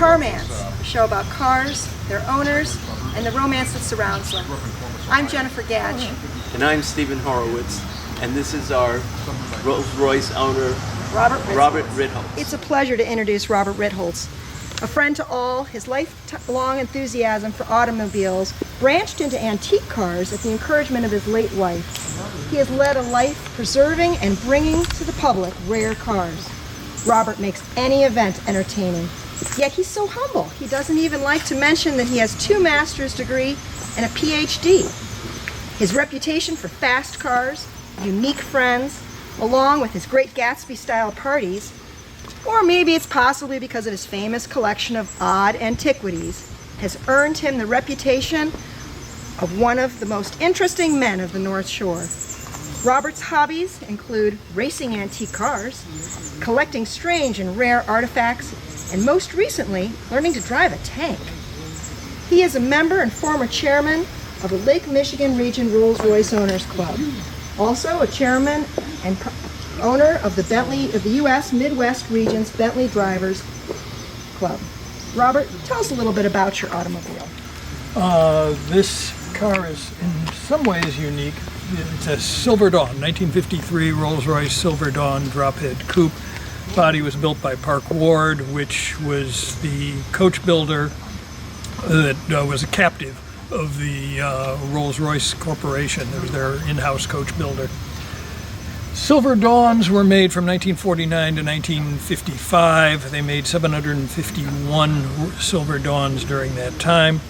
Carmance, a show about cars, their owners, and the romance that surrounds them. I'm Jennifer Gatch. And I'm Stephen Horowitz, and this is our Rolls-Royce owner, Robert Ritholz. It's a pleasure to introduce Robert Ritholz. A friend to all, his lifelong enthusiasm for automobiles branched into antique cars at the encouragement of his late wife. He has led a life preserving and bringing to the public rare cars. Robert makes any event entertaining. Yet he's so humble, he doesn't even like to mention that he has 2 master's degrees and a PhD. His reputation for fast cars, unique friends, along with his Great Gatsby-style parties, or maybe it's possibly because of his famous collection of odd antiquities, has earned him the reputation of one of the most interesting men of the North Shore. Robert's hobbies include racing antique cars, collecting strange and rare artifacts, and most recently, learning to drive a tank. He is a member and former chairman of the Lake Michigan Region Rolls-Royce Owners Club. Also a chairman and owner of the U.S. Midwest Region's Bentley Drivers Club. Robert, tell us a little bit about your automobile. This car is in some ways unique. It's a Silver Dawn, 1953 Rolls-Royce Silver Dawn Drophead Coupe. Body was built by Park Ward, which was the coach builder that was a captive of the Rolls-Royce Corporation. It was their in-house coach builder. Silver Dawns were made from 1949 to 1955. They made 751 Silver Dawns during that time.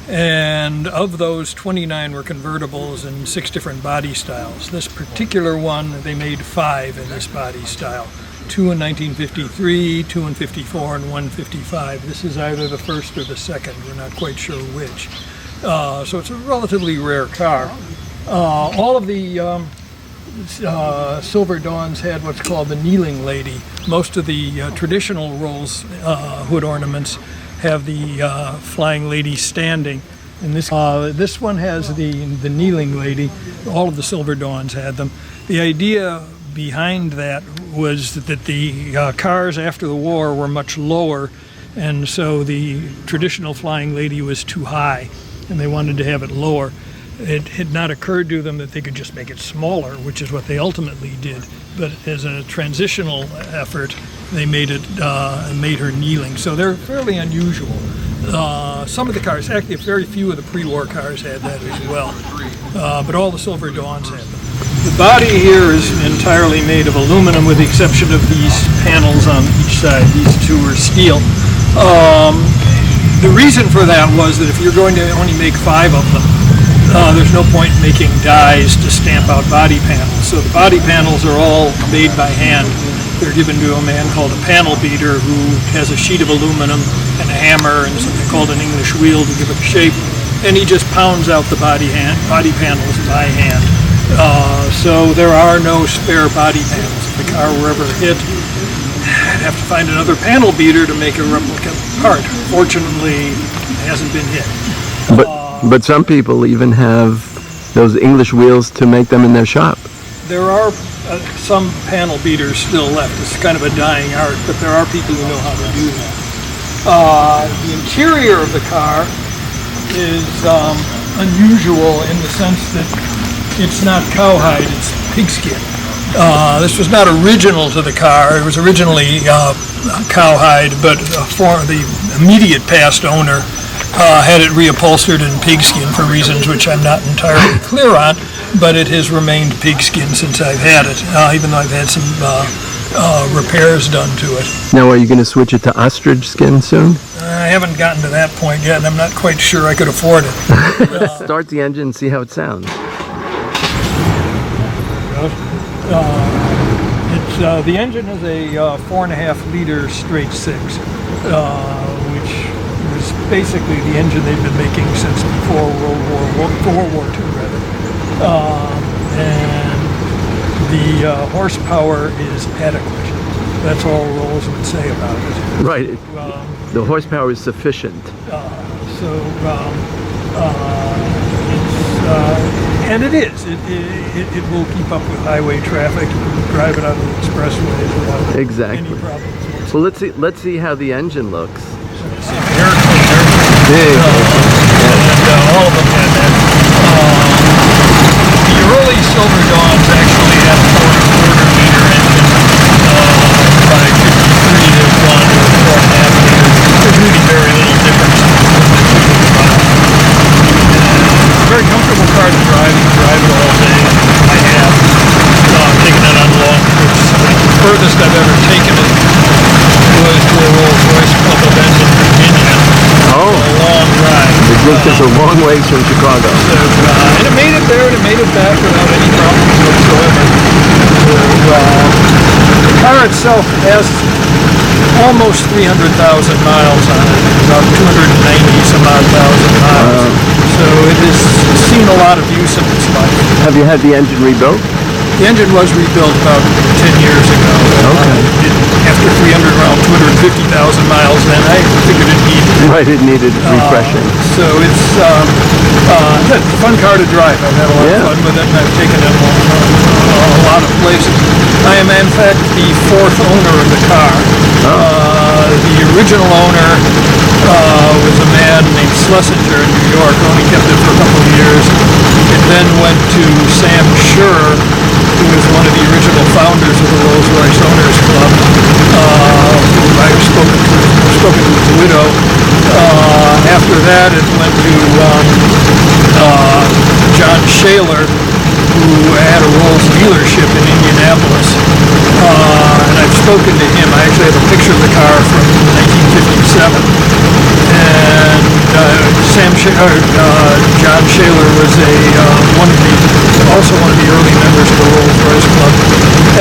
And of those, 29 were convertibles in 6 different body styles. This particular one, they made 5 in this body style. 2 in 1953, 2 in 54, and 1 55. This is either the first or the second. We're not quite sure which. So it's a relatively rare car. All of the Silver Dawns had what's called the kneeling lady. Most of the traditional Rolls hood ornaments have the flying lady standing. And this one has the kneeling lady. All of the Silver Dawns had them. The idea behind that was that the cars after the war were much lower, and so the traditional flying lady was too high, and they wanted to have it lower. It had not occurred to them that they could just make it smaller, which is what they ultimately did. But as a transitional effort, they made her kneeling. So they're fairly unusual. Some of the cars, actually very few of the pre-war cars had that as well. But all the Silver Dawns had them. The body here is entirely made of aluminum with the exception of these panels on each side. These 2 are steel. The reason for that was that if you're going to only make 5 of them, there's no point in making dies to stamp out body panels. So the body panels are all made by hand. They're given to a man called a panel beater who has a sheet of aluminum and a hammer and something called an English wheel to give it a shape. And he just pounds out the body panels by hand. So there are no spare body panels. If the car were ever hit, I'd have to find another panel beater to make a replica part. Fortunately, it hasn't been hit. But some people even have those English wheels to make them in their shop. There are some panel beaters still left. It's kind of a dying art, but there are people who know how to do that. The interior of the car is unusual in the sense that it's not cowhide, it's pigskin. This was not original to the car. It was originally cowhide, but for the immediate past owner, had it reupholstered in pigskin for reasons which I'm not entirely clear on, but it has remained pigskin since I've had it, even though I've had some repairs done to it. Now, are you going to switch it to ostrich skin soon? I haven't gotten to that point yet, and I'm not quite sure I could afford it. Let's start the engine and see how it sounds. The engine is a 4.5 liter straight 6, which was basically the engine they've been making since before World War II, rather. And the horsepower is adequate. That's all Rolls would say about it. Right. The horsepower is sufficient. And it is. It will keep up with highway traffic. You can drive it on the expressways without any problems. Well, let's see how the engine looks. So you see the air cleaner. Big. And all of them had that. The early Silver Dawns actually had a 4.25 liter engine. By 53, they've gone to 4.5 liters. There's really very little difference between the two. It's a very comfortable car to drive. You can drive it all day. I have taken it on long trips. The furthest I've ever taken it was to a Rolls-Royce Club event in Virginia. Oh. A long ride. It's a long ways from Chicago. So, and it made it there and it made it back without any problems whatsoever. So, the car itself has almost 300,000 miles on it, about 290 some odd thousand miles. So it has seen a lot of use in its life. Have you had the engine rebuilt? The engine was rebuilt about 10 years ago. Okay. After 250,000 miles, then I figured it needed. Right, it needed refreshing. So it's a fun car to drive. I've had a lot of fun with it, and I've taken it a lot of places. I am, in fact, the fourth owner of the car. The original owner was a man named Schlesinger in New York, only kept it for a couple of years. It then went to Sam Schur, who was one of the original founders of the Rolls-Royce Owners Club, who I've spoken to his widow. After that, it went to John Shaler, who had a Rolls dealership in Indianapolis. And I've spoken to him. I actually have a picture of the car from 1957. And John Shaler was also one of the early members of the Rolls-Royce Club.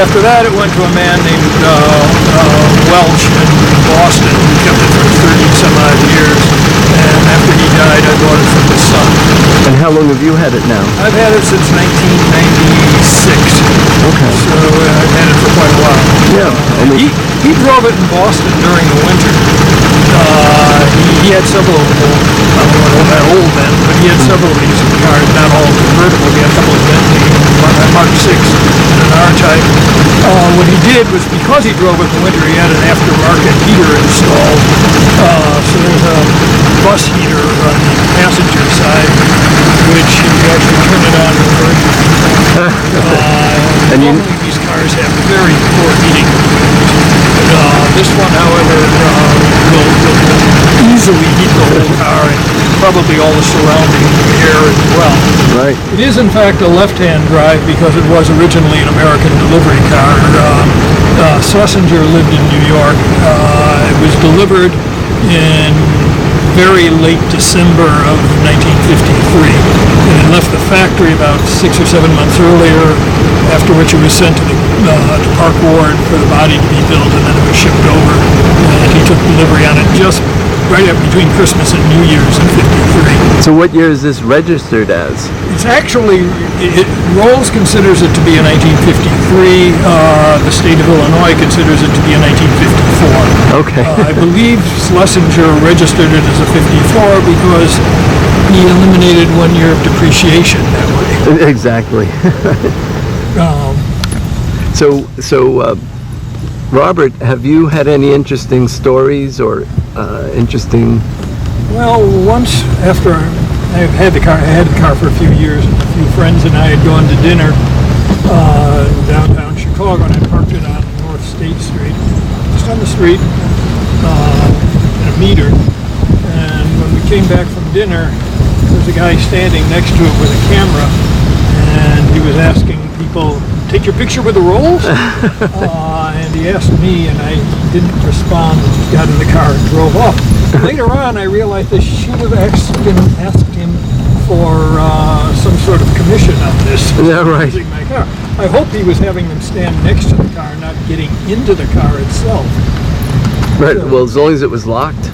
After that, it went to a man named Welch in Boston, who kept it for 30-some odd years. And after he died, I bought it from his son. And how long have you had it now? I've had it since 1996. Okay. So I've had it for quite a while. Yeah. He drove it in Boston during the winter. He had several of them. I don't know that old then, but he had several of these cars, not all convertible. He had a couple of Bentley, Mark 6 and an R-Type. What he did was, because he drove it in the winter, he had an aftermarket heater installed. So there's a bus heater on the passenger side, which you actually turn it on and burn. Normally these cars have very poor heating. This one, however, will easily heat the whole car and probably all the surrounding air as well. Right. It is, in fact, a left-hand drive because it was originally an American delivery car. Schlesinger lived in New York. It was delivered in very late December of 1953, and it left the factory about 6 or 7 months earlier, after which it was sent to Park Ward for the body to be built, and then it was shipped over, and he took delivery on it just right up between Christmas and New Year's in 53. So what year is this registered as? It's actually, Rolls considers it to be a 1953. The state of Illinois considers it to be a 1954. Okay. I believe Schlesinger registered it as a 54 because he eliminated 1 year of depreciation that way. Exactly. So, Robert, have you had any interesting stories or interesting? Well, once after I had the car for a few years, and a few friends and I had gone to dinner downtown Chicago, and I parked it on North State Street, just on the street, in a meter. And when we came back from dinner, there was a guy standing next to it with a camera, and he was asking people, "Take your picture with the Rolls?" And he asked me, and I didn't respond, and just got in the car and drove off. Later on, I realized I should have asked him for some sort of commission on this. Yeah, right. Using my car. I hope he was having them stand next to the car, not getting into the car itself. Right. Well, as long as it was locked.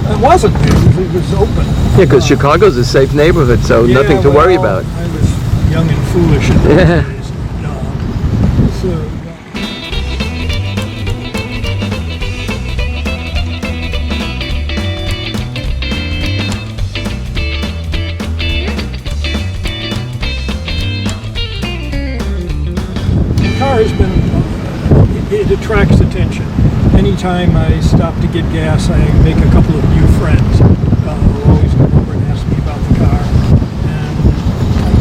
It wasn't. It was open. Yeah, because Chicago's a safe neighborhood, so nothing to worry about. I was young and foolish in those days. The car has been, it attracts attention. anytime I stop to get gas, I make a couple of new friends who always come over and ask me about the car. And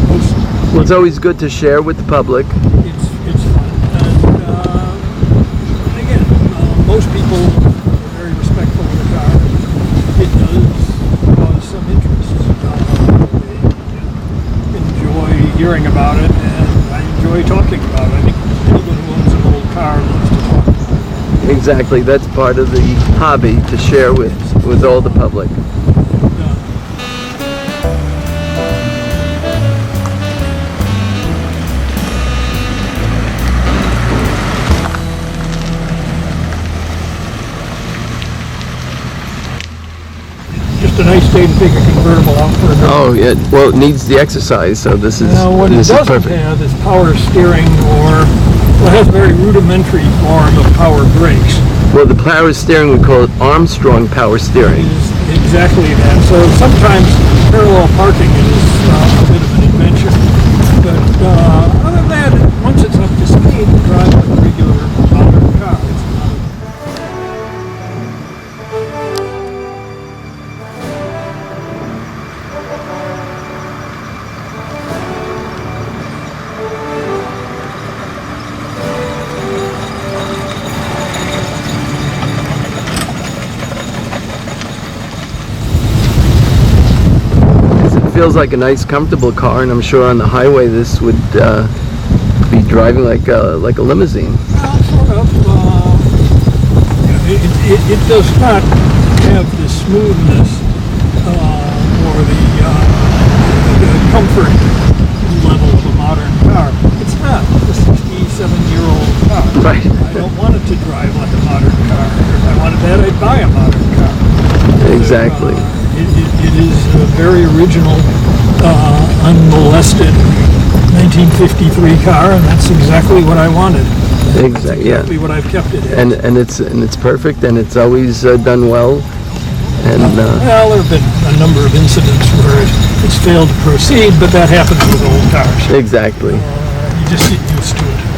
most, Well, it's always good to share with the public. it's fun. And again, most people are very respectful of the car. It does cause some interest. They enjoy hearing about it, and I enjoy talking about it. I think anyone who owns an old car loves to talk about it. Exactly, that's part of the hobby, to share with all the public. Just a nice day to take a convertible out for a drive. Oh, yeah. Well, it needs the exercise, so this is Now, what it this is doesn't perfect. have is power steering, or well, it has a very rudimentary form of power brakes. Well, the power steering, we call it Armstrong power steering. Is exactly that. So sometimes parallel parking is a bit of an adventure. But other than that, once it's up to speed, you drive like a regular modern car. It's not It feels like a nice, comfortable car, and I'm sure on the highway this would be driving like a limousine. sort of. It does not have the smoothness or the comfort level of a modern car. It's not a 67-year-old car. Right. I don't want it to drive like a modern car. If I wanted that, I'd buy a modern car. Exactly. It is a very original, unmolested 1953 car, and that's exactly what I wanted. Exactly. Yeah. Exactly what I've kept it as. And it's perfect, and it's always done well. And Well, there have been a number of incidents where it's failed to proceed, but that happens with old cars. exactly. You just get used to it.